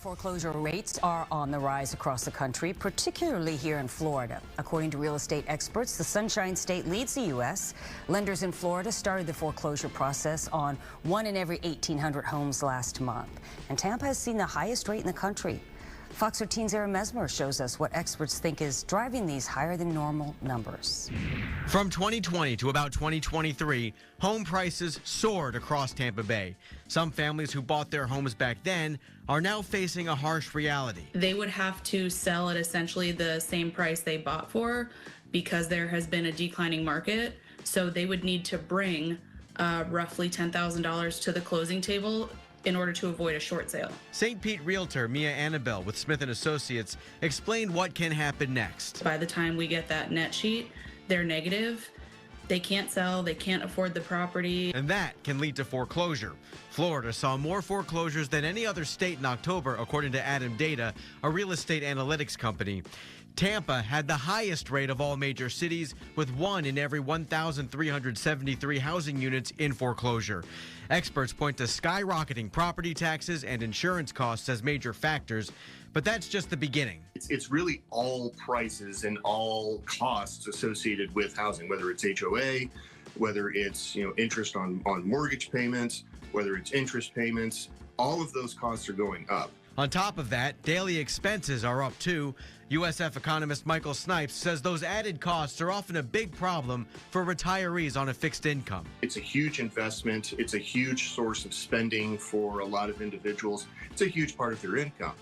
Foreclosure rates are on the rise across the country, particularly here in Florida. According to real estate experts, the Sunshine State leads the U.S. Lenders in Florida started the foreclosure process on 1 in every 1,800 homes last month. And Tampa has seen the highest rate in the country. Fox 13's Aaron Mesmer shows us what experts think is driving these higher than normal numbers. From 2020 to about 2023, home prices soared across Tampa Bay. Some families who bought their homes back then are now facing a harsh reality. They would have to sell at essentially the same price they bought for because there has been a declining market. So they would need to bring roughly $10,000 to the closing table in order to avoid a short sale. St. Pete realtor Mia Annabelle with Smith & Associates explained what can happen next. By the time we get that net sheet, they're negative. They can't sell, they can't afford the property. And that can lead to foreclosure. Florida saw more foreclosures than any other state in October, according to Adam Data, a real estate analytics company. Tampa had the highest rate of all major cities, with 1 in every 1,373 housing units in foreclosure. Experts point to skyrocketing property taxes and insurance costs as major factors, but that's just the beginning. It's really all prices and all costs associated with housing, whether it's HOA, whether it's interest on mortgage payments, whether it's interest payments, all of those costs are going up. On top of that, daily expenses are up too. USF economist Michael Snipes says those added costs are often a big problem for retirees on a fixed income. It's a huge investment. It's a huge source of spending for a lot of individuals. It's a huge part of their income.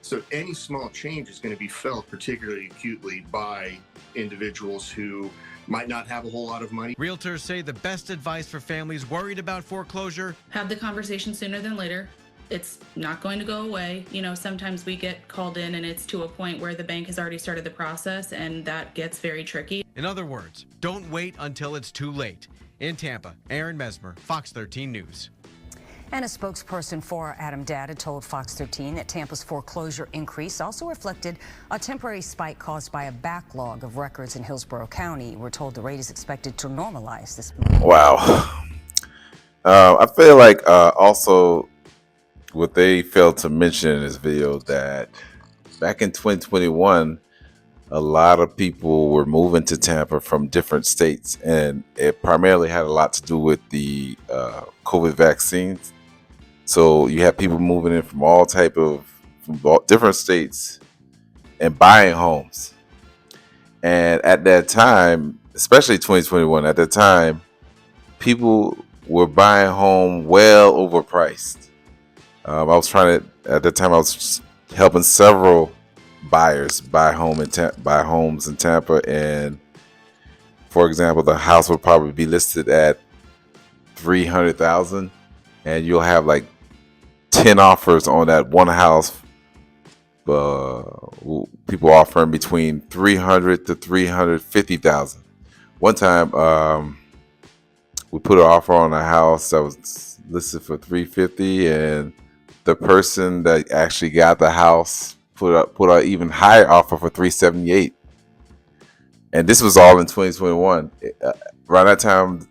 So any small change is going to be felt particularly acutely by individuals who might not have a whole lot of money. Realtors say the best advice for families worried about foreclosure: have the conversation sooner than later. It's not going to go away. Sometimes we get called in and it's to a point where the bank has already started the process, and that gets very tricky. In other words, don't wait until it's too late. In Tampa, Aaron Mesmer, Fox 13 News. And a spokesperson for Adam Data told Fox 13 that Tampa's foreclosure increase also reflected a temporary spike caused by a backlog of records in Hillsborough County. We're told the rate is expected to normalize this month. Wow. I feel like also what they failed to mention in this video that back in 2021, a lot of people were moving to Tampa from different states, and it primarily had a lot to do with the COVID vaccines. So you have people moving in from all different states and buying homes. And at that time, especially 2021, at that time, people were buying home well overpriced. At the time, I was helping several buyers buy homes in Tampa, and for example, the house would probably be listed at $300,000, and you'll have like 10 offers on that one house. People offering between $300,000 to $350,000. One time, we put an offer on a house that was listed for $350,000, and the person that actually got the house put an even higher offer for $378,000. And this was all in 2021. Around that time,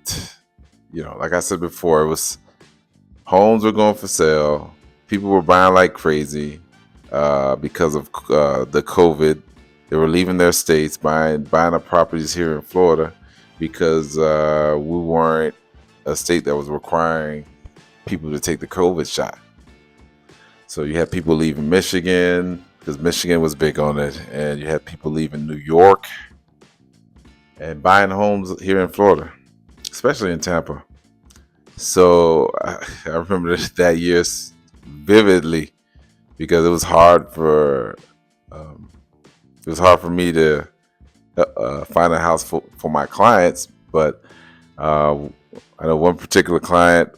like I said before, it was homes were going for sale. People were buying like crazy because of the COVID. They were leaving their states, buying up properties here in Florida because we weren't a state that was requiring people to take the COVID shot. So you had people leaving Michigan because Michigan was big on it, and you had people leaving New York and buying homes here in Florida, especially in Tampa. So I remember that year vividly because it was hard for me to find a house for my clients. But I know one particular client,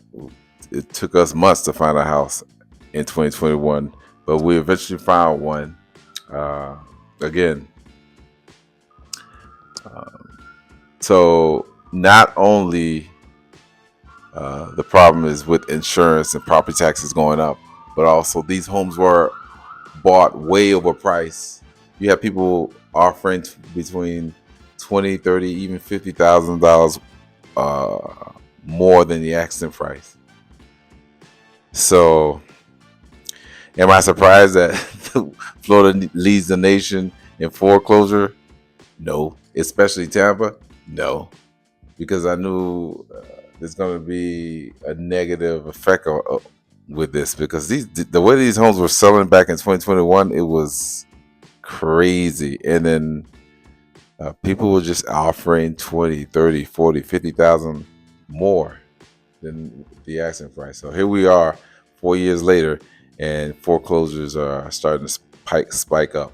it took us months to find a house in 2021, but we eventually found one. So not only the problem is with insurance and property taxes going up, but also these homes were bought way overpriced. You have people offering between $20,000, $30,000, even $50,000 more than the asking price. So Am I surprised that Florida leads the nation in foreclosure? No. Especially Tampa? No. Because I knew there's going to be a negative effect with this, because the way these homes were selling back in 2021, it was crazy. And then people were just offering 20, 30, 40, 50,000 more than the asking price. So here we are 4 years later, and foreclosures are starting to spike up.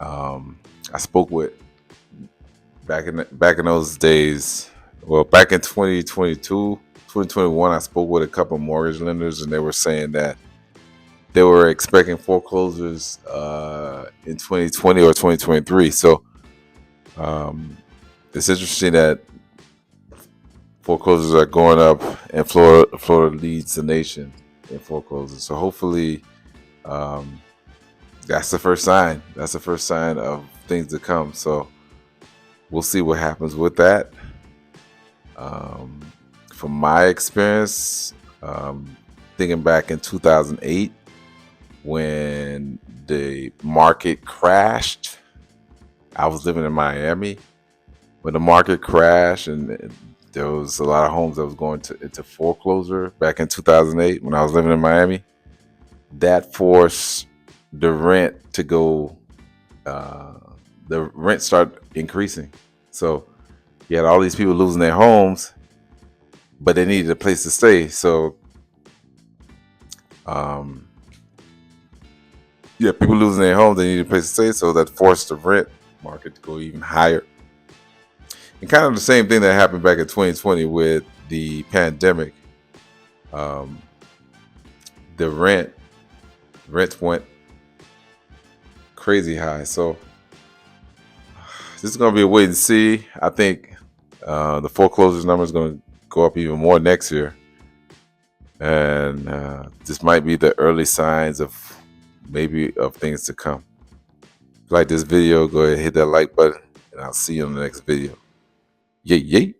I spoke with back in those days. Well, back in 2022, 2021, I spoke with a couple of mortgage lenders, and they were saying that they were expecting foreclosures in 2020 or 2023. So it's interesting that foreclosures are going up, and Florida leads the nation in foreclosures. So hopefully, that's the first sign. That's the first sign of things to come. So we'll see what happens with that. From my experience, thinking back in 2008, when the market crashed, I was living in Miami. When the market crashed, and there was a lot of homes that was going into foreclosure back in 2008 when I was living in Miami, that forced the rent to go, the rent started increasing. So you had all these people losing their homes, but they needed a place to stay. So, people losing their homes, they needed a place to stay. So that forced the rent market to go even higher. And kind of the same thing that happened back in 2020 with the pandemic. The rents went crazy high. So this is going to be a wait and see. I think the foreclosures number is going to go up even more next year. And this might be the early signs of things to come. If you like this video, go ahead and hit that like button, and I'll see you on the next video. Yay, yay.